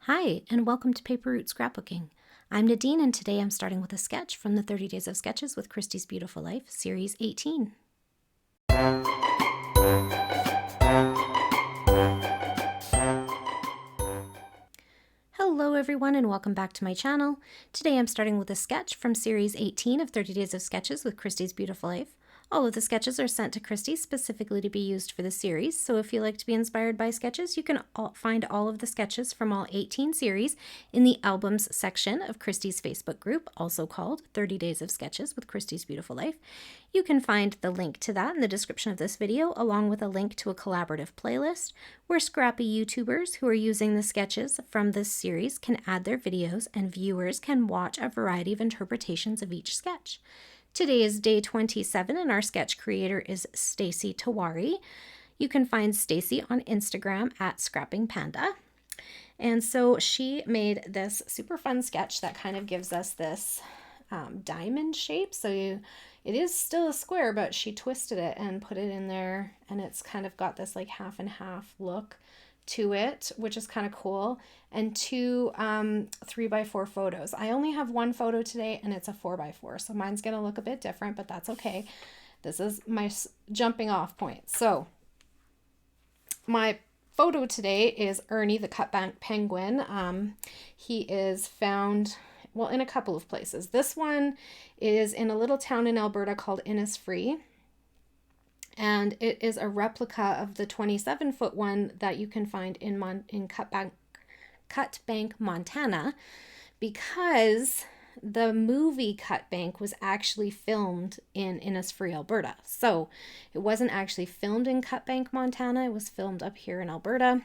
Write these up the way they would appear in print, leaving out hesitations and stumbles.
Hi, and welcome to Paper Route Scrapbooking. I'm Nadine, and today I'm starting with a sketch from the 30 Days of Sketches with Christy's Beautiful Life, Series 18. Hello everyone, and welcome back to my channel. Today I'm starting with a sketch from Series 18 of 30 Days of Sketches with Christy's Beautiful Life. All of the sketches are sent to Christy specifically to be used for the series, so if you like to be inspired by sketches, you can find all of the sketches from all 18 series in the Albums section of Christy's Facebook group, also called 30 Days of Sketches with Christy's Beautiful Life. You can find the link to that in the description of this video, along with a link to a collaborative playlist where scrappy YouTubers who are using the sketches from this series can add their videos and viewers can watch a variety of interpretations of each sketch. Today is day 27 and our sketch creator is Stacy Tewari. You can find Stacy on Instagram at Scrapping Panda. And so she made this super fun sketch that kind of gives us this diamond shape. So it is still a square, but she twisted it and put it in there, and it's kind of got this like half and half look to it, which is kind of cool, and two 3x4 photos. I only have one photo today and it's a 4x4, so mine's gonna look a bit different, but that's okay. This is my jumping off point. So my photo today is Ernie the cut bank penguin. He is found, well, in a couple of places. This one is in a little town in Alberta called Innisfree. And it is a replica of the 27-foot one that you can find in Cut Bank, Montana, because the movie Cut Bank was actually filmed in Innisfree, Alberta. So it wasn't actually filmed in Cut Bank, Montana. It was filmed up here in Alberta.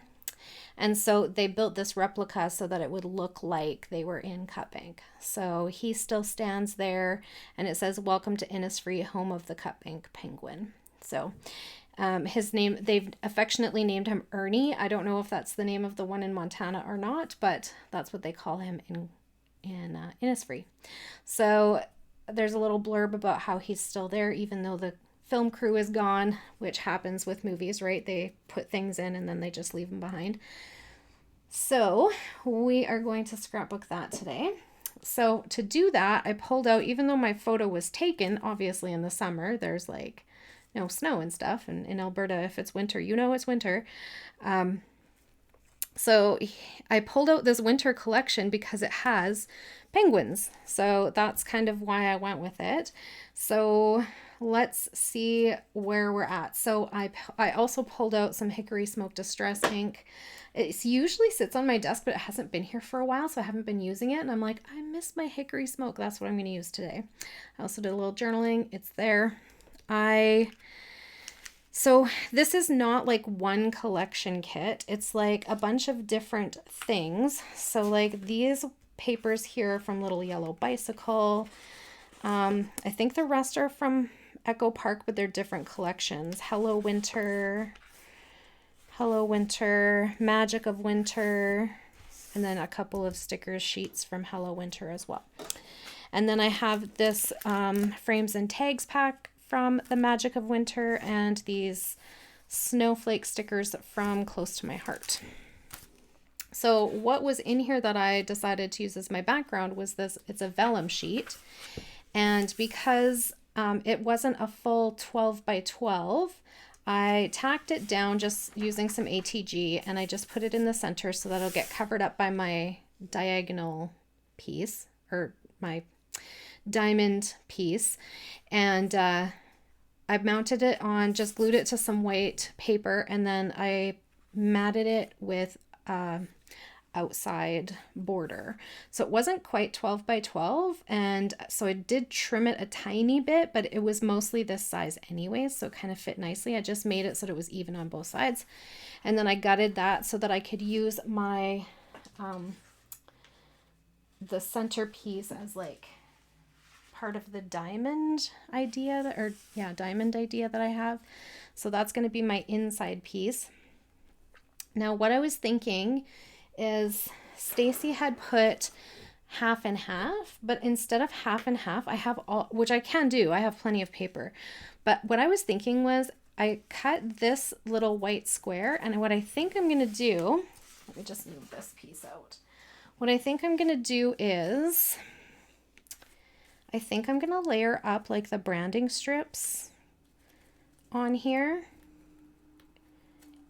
And so they built this replica so that it would look like they were in Cut Bank. So he still stands there, and it says, "Welcome to Innisfree, home of the Cut Bank penguin." So his name, they've affectionately named him Ernie. I don't know if that's the name of the one in Montana or not, but that's what they call him in Innisfree. So there's a little blurb about how he's still there, even though the film crew is gone, which happens with movies, right? They put things in and then they just leave them behind. So we are going to scrapbook that today. So to do that, I pulled out, even though my photo was taken, obviously in the summer, there's like no snow and stuff, and in Alberta, if it's winter, you know it's winter. So I pulled out this winter collection because it has penguins. So that's kind of why I went with it. So let's see where we're at. So I also pulled out some Hickory Smoke Distress ink. It usually sits on my desk, but it hasn't been here for a while, so I haven't been using it. And I'm like, I miss my Hickory Smoke. That's what I'm going to use today. I also did a little journaling. It's there. So this is not like one collection kit. It's like a bunch of different things. So like these papers here from Little Yellow Bicycle. I think the rest are from Echo Park, but they're different collections. Hello Winter, Magic of Winter, and then a couple of stickers sheets from Hello Winter as well. And then I have this frames and tags pack from the Magic of Winter, and these snowflake stickers from Close to My Heart. So what was in here that I decided to use as my background was this. It's a vellum sheet, and because it wasn't a full 12 by 12, I tacked it down just using some ATG, and I just put it in the center so that it'll get covered up by my diagonal piece, or my diamond piece. And I mounted it on, just glued it to some white paper, and then I matted it with outside border. So it wasn't quite 12 by 12, and so I did trim it a tiny bit, but it was mostly this size anyways, so it kind of fit nicely. I just made it so that it was even on both sides, and then I gutted that so that I could use my the centerpiece as like part of the diamond idea diamond idea that I have. So that's going to be my inside piece. Now what I was thinking is Stacy had put half and half, but instead of half and half, I have all, which I can do, I have plenty of paper. But what I was thinking was I cut this little white square, and what I think I'm going to do, let me just move this piece out. What I think I'm going to do is, I think I'm going to layer up like the branding strips on here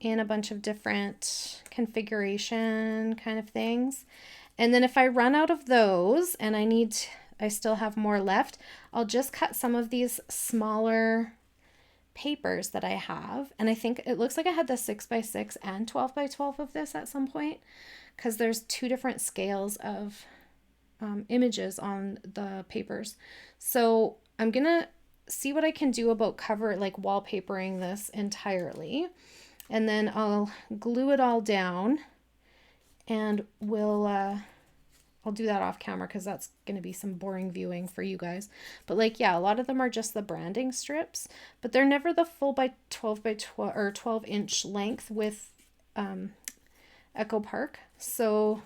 in a bunch of different configuration kind of things. And then if I run out of those and I still have more left, I'll just cut some of these smaller papers that I have. And I think it looks like I had the 6x6 and 12x12 of this at some point, because there's two different scales of images on the papers. So I'm gonna see what I can do about wallpapering this entirely, and then I'll glue it all down, and I'll do that off camera because that's going to be some boring viewing for you guys. But a lot of them are just the branding strips, but they're never the full by 12 by 12 or 12-inch length with Echo Park. So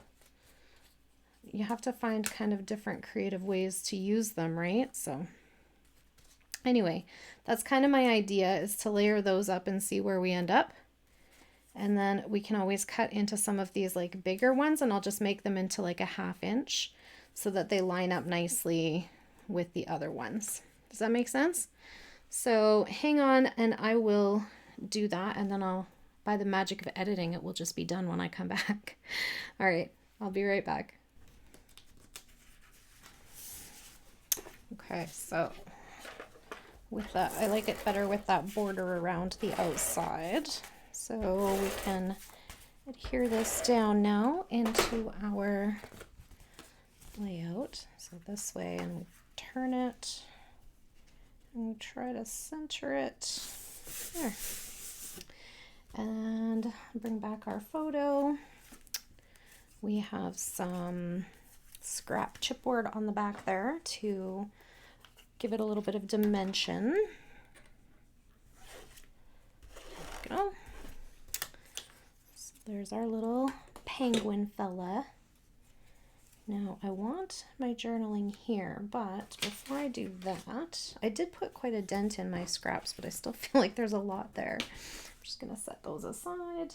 you have to find kind of different creative ways to use them, right? So anyway, that's kind of my idea, is to layer those up and see where we end up. And then we can always cut into some of these like bigger ones, and I'll just make them into like a 1/2 inch so that they line up nicely with the other ones. Does that make sense? So hang on and I will do that, and then by the magic of editing, it will just be done when I come back. All right, I'll be right back. Okay, so with that, I like it better with that border around the outside. So we can adhere this down now into our layout. So this way, and we turn it and try to center it there. And bring back our photo. We have some scrap chipboard on the back there to give it a little bit of dimension. There we go. There's our little penguin fella. Now I want my journaling here, but before I do that, I did put quite a dent in my scraps, but I still feel like there's a lot there. I'm just gonna set those aside.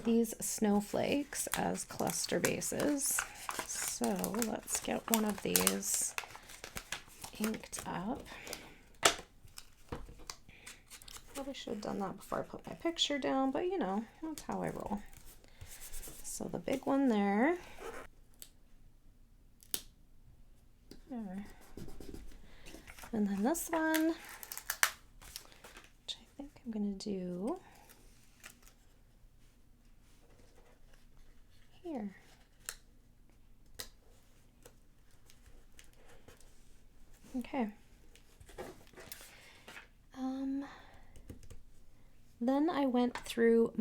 These snowflakes as cluster bases. So let's get one of these inked up. Probably should have done that before I put my picture down, but that's how I roll. So the big one there. There. And then this one, which I think I'm going to do here. Okay. Then I went through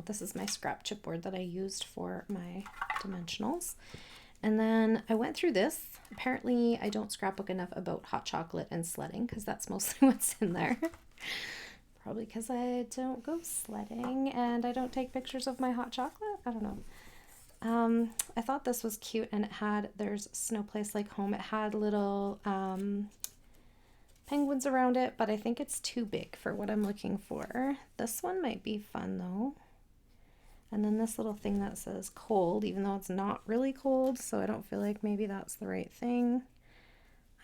this is my scrap chipboard that I used for my dimensionals. And then I went through this. Apparently I don't scrapbook enough about hot chocolate and sledding, because that's mostly what's in there. Probably because I don't go sledding and I don't take pictures of my hot chocolate. I don't know. I thought this was cute, and there's Snow Place Like Home. It had little penguins around it, but I think it's too big for what I'm looking for. This one might be fun though. And then this little thing that says cold, even though it's not really cold, so I don't feel like maybe that's the right thing.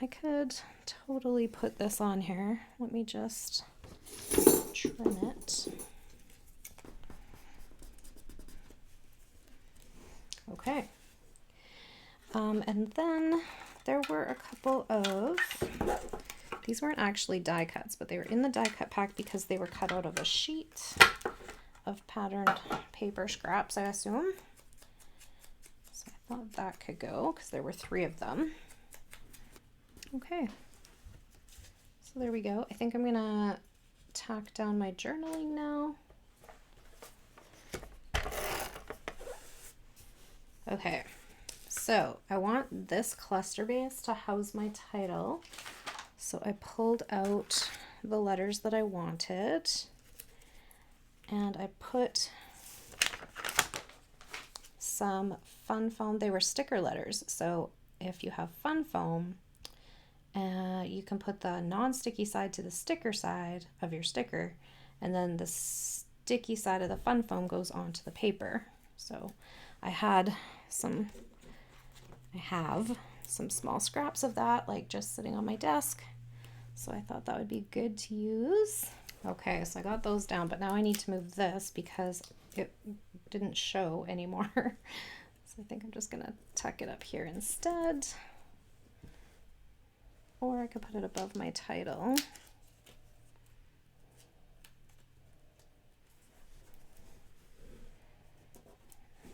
I could totally put this on here. Let me just trim it. Okay. And then there were a couple of, these weren't actually die cuts, but they were in the die cut pack because they were cut out of a sheet of patterned paper scraps, I assume. So I thought that could go because there were 3 of them. Okay. So there we go. I think I'm gonna tack down my journaling now. Okay. So I want this cluster base to house my title. So I pulled out the letters that I wanted, and I put some fun foam. They were sticker letters. So if you have fun foam, you can put the non-sticky side to the sticker side of your sticker, and then the sticky side of the fun foam goes onto the paper. So I have some small scraps of that, like just sitting on my desk. So I thought that would be good to use. Okay, so I got those down, but now I need to move this because it didn't show anymore. So I think I'm just gonna tuck it up here instead. Or I could put it above my title.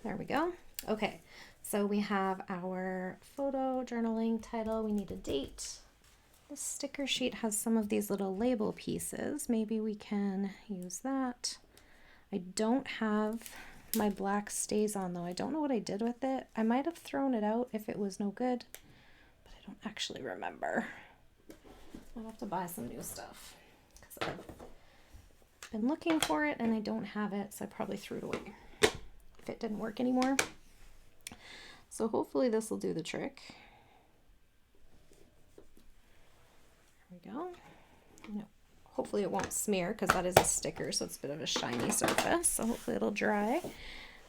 There we go. Okay, so we have our photo journaling title. We need a date. The sticker sheet has some of these little label pieces. Maybe we can use that. I don't have my black stays on though. I don't know what I did with it. I might have thrown it out if it was no good, but I don't actually remember. I'll have to buy some new stuff because I've been looking for it and I don't have it, so I probably threw it away if it didn't work anymore. So hopefully this will do the trick. There we go. Hopefully it won't smear because that is a sticker, so it's a bit of a shiny surface, so hopefully it'll dry.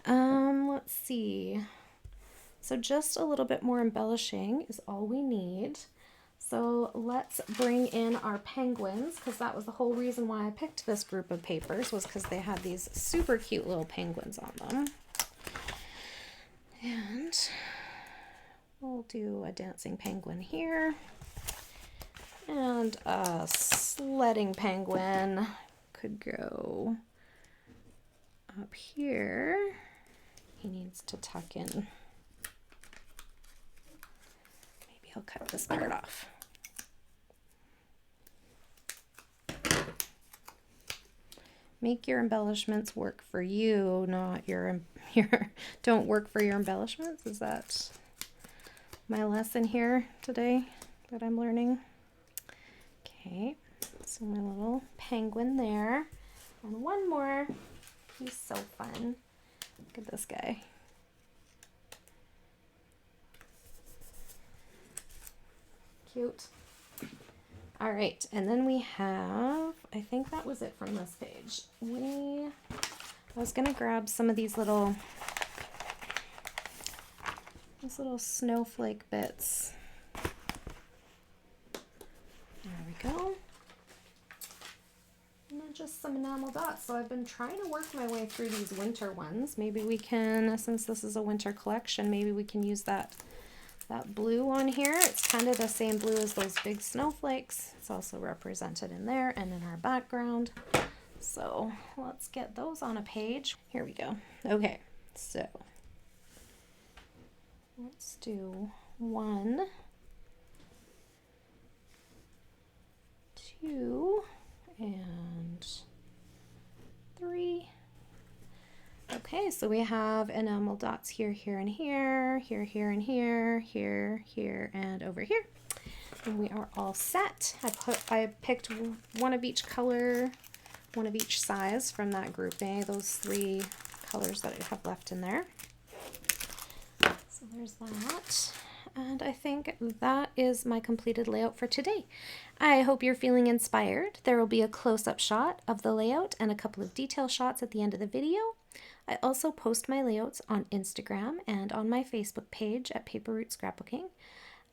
Let's see. So just a little bit more embellishing is all we need. So let's bring in our penguins, because that was the whole reason why I picked this group of papers, was because they had these super cute little penguins on them. And we'll do a dancing penguin here. And a sledding penguin could go up here. He needs to tuck in. Maybe I'll cut this part off. Make your embellishments work for you, not your don't work for your embellishments. Is that my lesson here today that I'm learning? Okay, so my little penguin there. And one more. He's so fun. Look at this guy. Cute. All right, and then we have, I think that was it from this page. I was gonna grab some of these little snowflake bits. There we go. And then just some enamel dots. So I've been trying to work my way through these winter ones. Maybe we can, since this is a winter collection, maybe we can use that blue on here. It's kind of the same blue as those big snowflakes. It's also represented in there and in our background. So let's get those on a page. Here we go. Okay, so let's do 1, 2, and 3. Okay, so we have enamel dots here, here, and here, here, here, and here, here, here, and over here. And we are all set. I picked one of each color, one of each size from that grouping, those 3 colors that I have left in there. So there's that. And I think that is my completed layout for today. I hope you're feeling inspired. There will be a close-up shot of the layout and a couple of detail shots at the end of the video. I also post my layouts on Instagram and on my Facebook page at Paper Route Scrapbooking.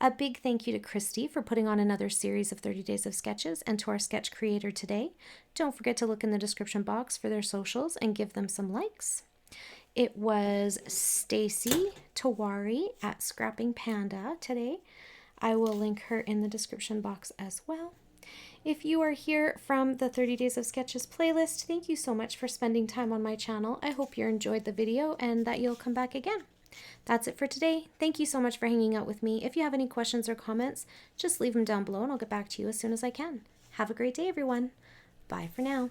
A big thank you to Christy for putting on another series of 30 Days of Sketches, and to our sketch creator today. Don't forget to look in the description box for their socials and give them some likes. It was Stacy Tewari at Scrapping Panda today. I will link her in the description box as well. If you are here from the 30 Days of Sketches playlist, thank you so much for spending time on my channel. I hope you enjoyed the video and that you'll come back again. That's it for today. Thank you so much for hanging out with me. If you have any questions or comments, just leave them down below and I'll get back to you as soon as I can. Have a great day, everyone. Bye for now.